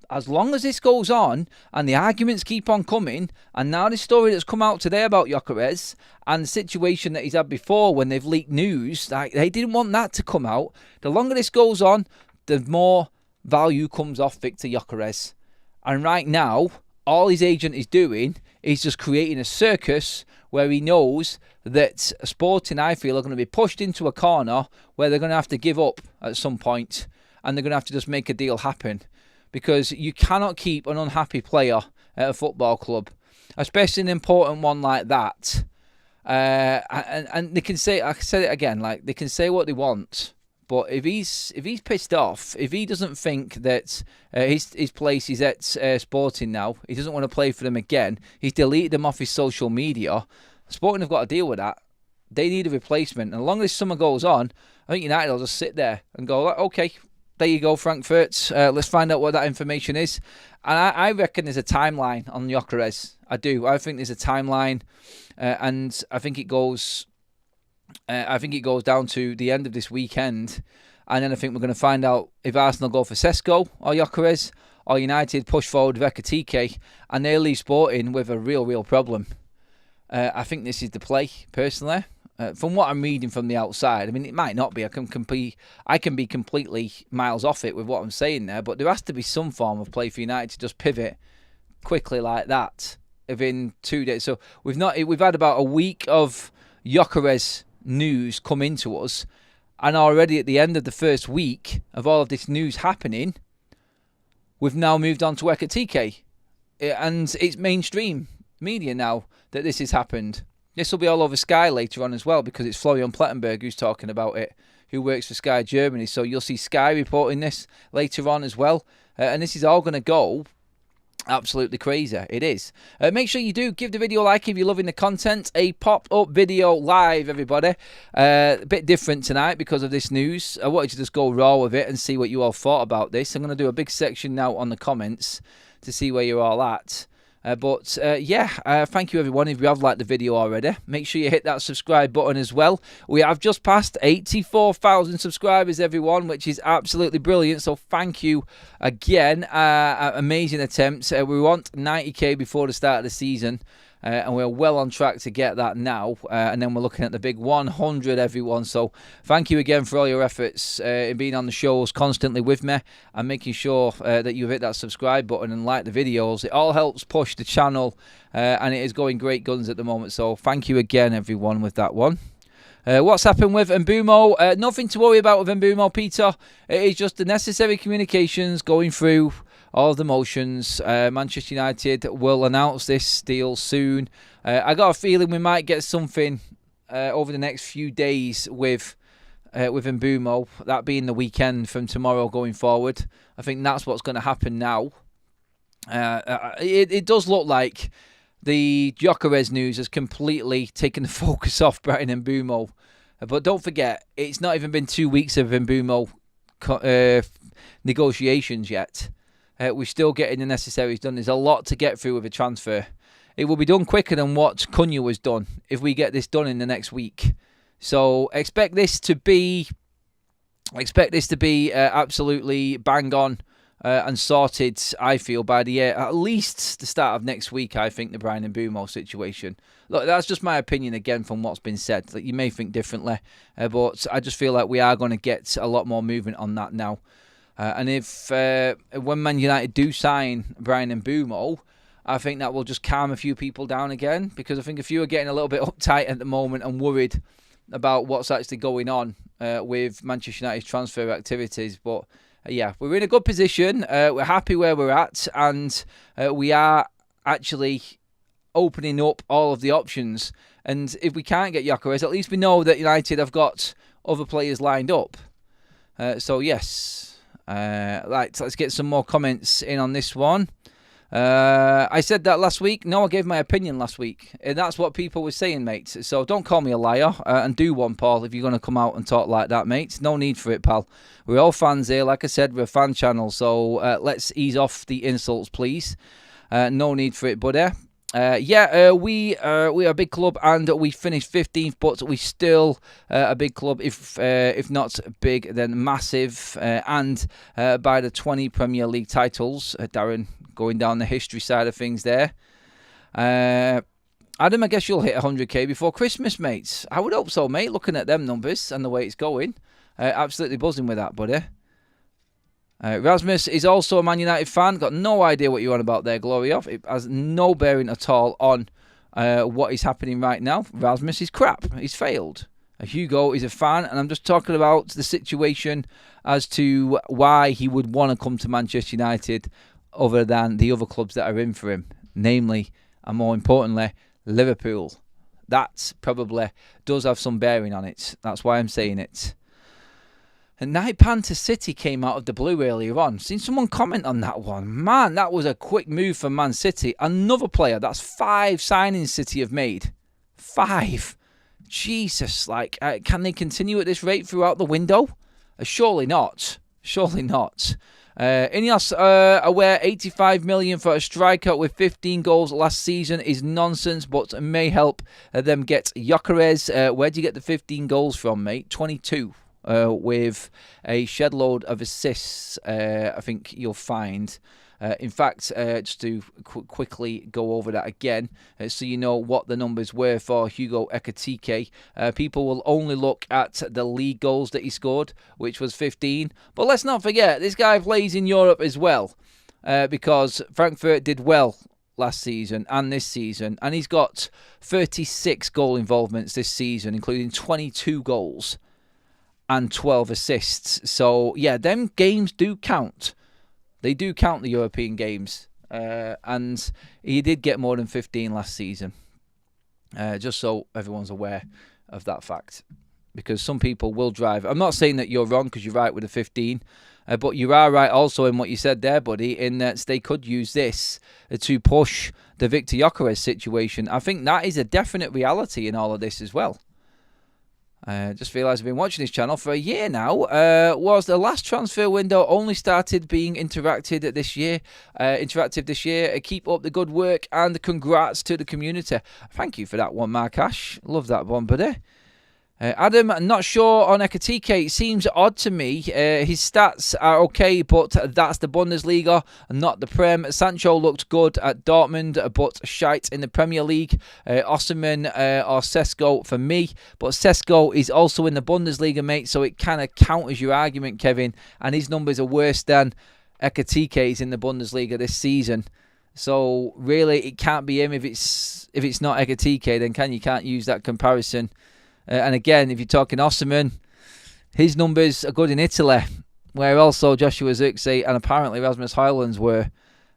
as long as this goes on and the arguments keep on coming, and now this story that's come out today about Gyökeres and the situation that he's had before when they've leaked news, like, they didn't want that to come out. The longer this goes on, the more value comes off Victor Gyökeres. And right now, all his agent is doing is just creating a circus where he knows that Sporting, I feel, are going to be pushed into a corner where they're going to have to give up at some point, and they're going to have to just make a deal happen. Because you cannot keep an unhappy player at a football club, especially an important one like that. And they can say, I said it again, like, they can say what they want, but if he's pissed off, if he doesn't think that his place is at Sporting now, he doesn't want to play for them again, he's deleted them off his social media. Sporting have got to deal with that. They need a replacement, and as long as summer goes on, I think United will just sit there and go, okay, there you go, Frankfurt. Let's find out what that information is. And I reckon there's a timeline on Gyökeres. I do. I think there's a timeline, and I think it goes. I think it goes down to the end of this weekend, and then I think we're going to find out if Arsenal go for Sesko or Gyökeres, or United push forward with Ekitike, and they leave Sporting with a real problem. I think this is the play, personally. From what I'm reading from the outside, I mean, it might not be. I can be completely miles off it with what I'm saying there, but there has to be some form of play for United to just pivot quickly like that within 2 days. So we've had about a week of Gyökeres news come into us, and already at the end of the first week of all of this news happening, we've now moved on to Ekitike, and it's mainstream media now that this has happened. This will be all over Sky later on as well, because it's Florian Plettenberg who's talking about it, who works for Sky Germany. So you'll see Sky reporting this later on as well. And this is all going to go absolutely crazy. It is. Make sure you do give the video a like if you're loving the content. A pop-up video live, everybody. A bit different tonight because of this news. I wanted to just go raw with it and see what you all thought about this. I'm going to do a big section now on the comments to see where you're all at. Thank you everyone if you have liked the video already. Make sure you hit that subscribe button as well. We have just passed 84,000 subscribers, everyone, which is absolutely brilliant. So thank you again. Amazing attempt. We want 90k before the start of the season. And we're well on track to get that now. And then we're looking at the big 100, everyone. So thank you again for all your efforts in being on the shows constantly with me and making sure that you hit that subscribe button and like the videos. It all helps push the channel, and it is going great guns at the moment. So thank you again, everyone, with that one. What's happened with Mbumo? Nothing to worry about with Mbumo, Peter. It is just the necessary communications going through all of the motions. Manchester United will announce this deal soon. I got a feeling we might get something over the next few days with Mbumo. That being the weekend from tomorrow going forward. I think that's what's going to happen now. It does look like the Gyökeres news has completely taken the focus off Brian Mbumo. But don't forget, it's not even been 2 weeks of Mbumo negotiations yet. We're still getting the necessaries done. There's a lot to get through with a transfer. It will be done quicker than what Cunha was done if we get this done in the next week. So expect this to be absolutely bang on and sorted, I feel, by the at least the start of next week, I think, the Brian Mbumo situation. Look, that's just my opinion, again, from what's been said. Like, you may think differently, but I just feel like we are going to get a lot more movement on that now. And if when Man United do sign Brian Mbumo, I think that will just calm a few people down again, because I think a few are getting a little bit uptight at the moment and worried about what's actually going on with Manchester United's transfer activities. But yeah, we're in a good position. We're happy where we're at, and we are actually opening up all of the options. And if we can't get Gyökeres, at least we know that United have got other players lined up. So yes. Right, let's get some more comments in on this one. I said that last week. No, I gave my opinion last week. And that's what people were saying, mate. So don't call me a liar. And do one, Paul, if you're going to come out and talk like that, mate. No need for it, pal. We're all fans here. Like I said, we're a fan channel. So let's ease off the insults, please. No need for it, buddy. We are a big club, and we finished 15th, but we still a big club, if not big, then massive, and by the 20 Premier League titles. Darren going down the history side of things there. Adam, I guess you'll hit 100k before Christmas, mates. I would hope so, mate, looking at them numbers and the way it's going. Absolutely buzzing with that, buddy. Rasmus is also a Man United fan. Got no idea what you're on about there, Gloria. It has no bearing at all on what is happening right now. Rasmus is crap. He's failed. Hugo is a fan, and I'm just talking about the situation as to why he would want to come to Manchester United other than the other clubs that are in for him. Namely, and more importantly, Liverpool. That probably does have some bearing on it. That's why I'm saying it. And Naipan to City came out of the blue earlier on. Seen someone comment on that one. Man, that was a quick move for Man City. Another player. That's 5 signings City have made. 5. Jesus, like, can they continue at this rate throughout the window? Surely not. Surely not. Ineos aware 85 million for a striker with 15 goals last season is nonsense, but may help them get Gyökeres. Where do you get the 15 goals from, mate? 22. with a shed load of assists. I think you'll find. In fact, just to quickly go over that again, so you know what the numbers were for Hugo Ekitike. People will only look at the league goals that he scored, which was 15. But let's not forget, this guy plays in Europe as well, because Frankfurt did well last season and this season, and he's got 36 goal involvements this season, including 22 goals and 12 assists. So, yeah, them games do count. They do count, the European games, and he did get more than 15 last season, just so everyone's aware of that fact, because some people will drive. I'm not saying that you're wrong because you're right with the 15, but you are right also in what you said there, buddy, in that they could use this to push the Victor Gyökeres situation. I think that is a definite reality in all of this as well. Just realised I've been watching this channel for a year now. Was the last transfer window only started being interactive this year. Keep up the good work and congrats to the community. Thank you for that one, Mark Ash. Love that one, buddy. Adam, not sure on Ekitike. It seems odd to me. His stats are okay, but that's the Bundesliga, not the Prem. Sancho looked good at Dortmund, but shite in the Premier League. Osimhen or Sesko for me, but Sesko is also in the Bundesliga, mate, so it kind of counters your argument, Kevin, and his numbers are worse than Ekitike's in the Bundesliga this season. So really, it can't be him if it's not Ekitike. Then you can't use that comparison. And again, if you're talking Osimhen, his numbers are good in Italy, where also Joshua Zirkzee and apparently Rasmus Højlund's were.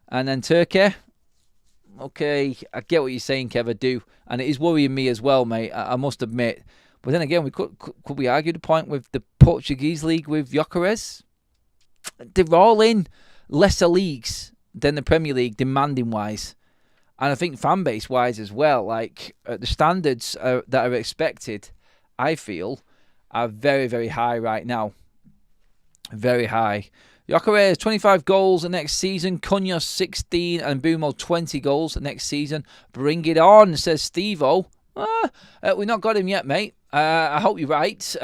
And then Turkey, okay, I get what you're saying, Kev, I do. And it is worrying me as well, mate, I must admit. But then again, could we argue the point with the Portuguese league with Gyökeres? They're all in lesser leagues than the Premier League, demanding-wise. And I think fan base-wise as well, like the standards that are expected, I feel, are very, very high right now. Very high. Gyökeres, 25 goals next season. Cunha, 16. And Bumo, 20 goals next season. Bring it on, says Steve-O. We've not got him yet, mate. I hope you're right.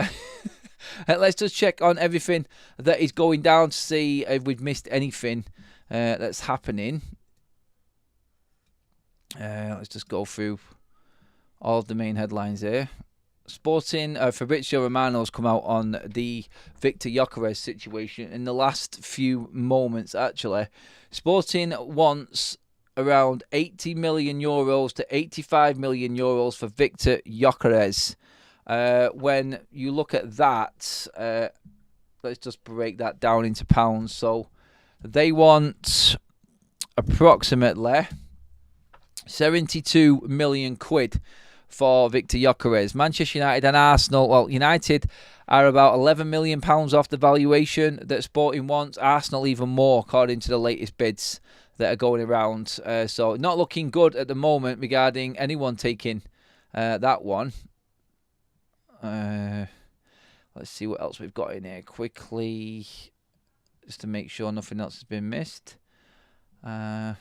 Let's just check on everything that is going down to see if we've missed anything that's happening. Let's just go through all of the main headlines here. Sporting, Fabrizio Romano's come out on the Victor Gyökeres situation in the last few moments, actually. Sporting wants around 80 million euros to 85 million euros for Victor Gyökeres. When you look at that, let's just break that down into pounds. So they want approximately 72 million quid for Victor Gyökeres. Manchester United and Arsenal, well, United are about 11 million pounds off the valuation that Sporting wants. Arsenal even more, according to the latest bids that are going around. So not looking good at the moment regarding anyone taking that one. Let's see what else we've got in here quickly, just to make sure nothing else has been missed. Let's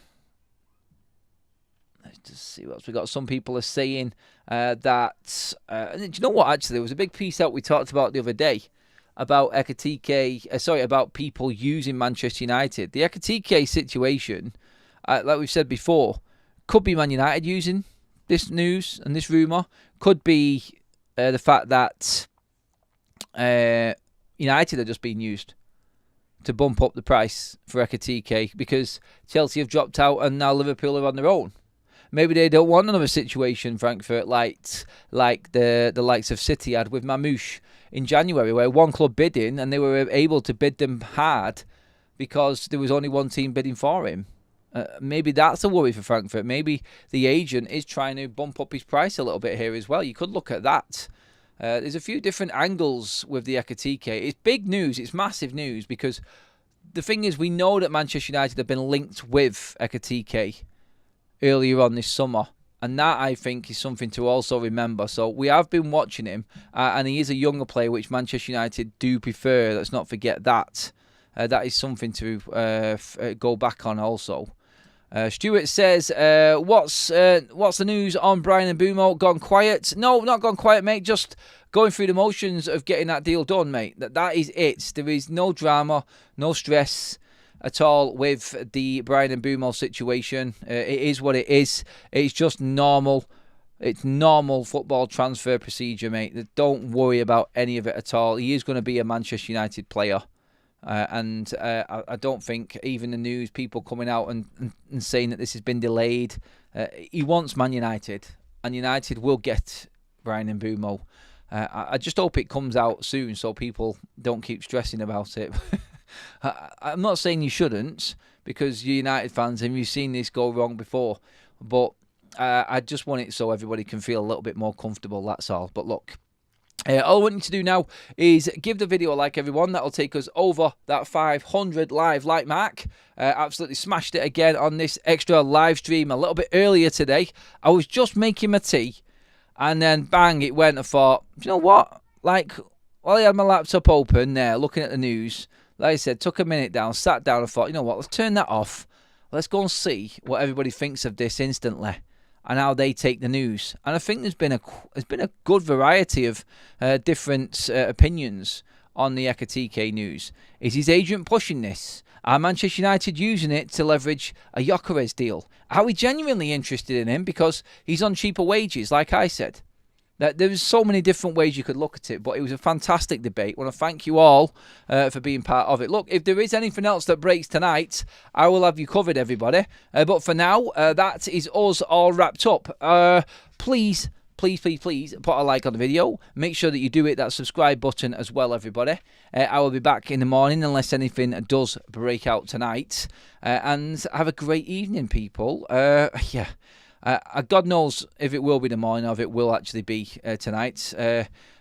just see what else we got. Some people are saying that... do you know what, actually? There was a big piece out we talked about the other day about Ekitike... about people using Manchester United. The Ekitike situation, like we've said before, could be Man United using this news and this rumour. Could be the fact that United are just being used to bump up the price for Ekitike because Chelsea have dropped out and now Liverpool are on their own. Maybe they don't want another situation, Frankfurt, like the likes of City had with Mamouche in January, where one club bid in and they were able to bid them hard because there was only one team bidding for him. Maybe that's a worry for Frankfurt. Maybe the agent is trying to bump up his price a little bit here as well. You could look at that. There's a few different angles with the Ekitike. It's big news. It's massive news because the thing is, we know that Manchester United have been linked with Ekitike earlier on this summer, and that, I think, is something to also remember. So we have been watching him, and he is a younger player, which Manchester United do prefer. Let's not forget that. That is something to go back on also. Stuart says, what's the news on Brian Mbumo? Gone quiet? No, not gone quiet, mate. Just going through the motions of getting that deal done, mate. That is it. There is no drama, no stress at all with the Brian Mbumo situation. It is what it is. It's just normal. It's normal football transfer procedure, mate. Don't worry about any of it at all. He is going to be a Manchester United player. And I don't think even the news, people coming out and saying that this has been delayed. He wants Man United, and United will get Brian Mbumo. I just hope it comes out soon so people don't keep stressing about it. I'm not saying you shouldn't, because you're United fans and you've seen this go wrong before. But I just want it so everybody can feel a little bit more comfortable, that's all. But look, all I want you to do now is give the video a like, everyone. That'll take us over that 500 live like mark. Absolutely smashed it again on this extra live stream a little bit earlier today. I was just making my tea, and then bang, it went. I thought, do you know what? Like, while I had my laptop open there, looking at the news, like I said, took a minute down, sat down, and thought, you know what? Let's turn that off. Let's go and see what everybody thinks of this instantly, and how they take the news. And I think there's been a good variety of different opinions on the Ekitike news. Is his agent pushing this? Are Manchester United using it to leverage a Ekitike deal? Are we genuinely interested in him because he's on cheaper wages, like I said? There was so many different ways you could look at it, but it was a fantastic debate. I want to thank you all for being part of it. Look, if there is anything else that breaks tonight, I will have you covered, everybody. But for now, that is us all wrapped up. Please put a like on the video. Make sure that you do hit that subscribe button as well, everybody. I will be back in the morning unless anything does break out tonight. And have a great evening, people. Yeah. God knows if it will be the morning or if it will actually be tonight.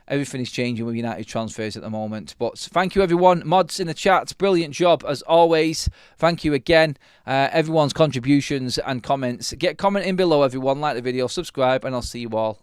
Everything is changing with United transfers at the moment. But thank you, everyone. Mods in the chat, brilliant job as always. Thank you again. Everyone's contributions and comments. Get commenting below, everyone. Like the video, subscribe, and I'll see you all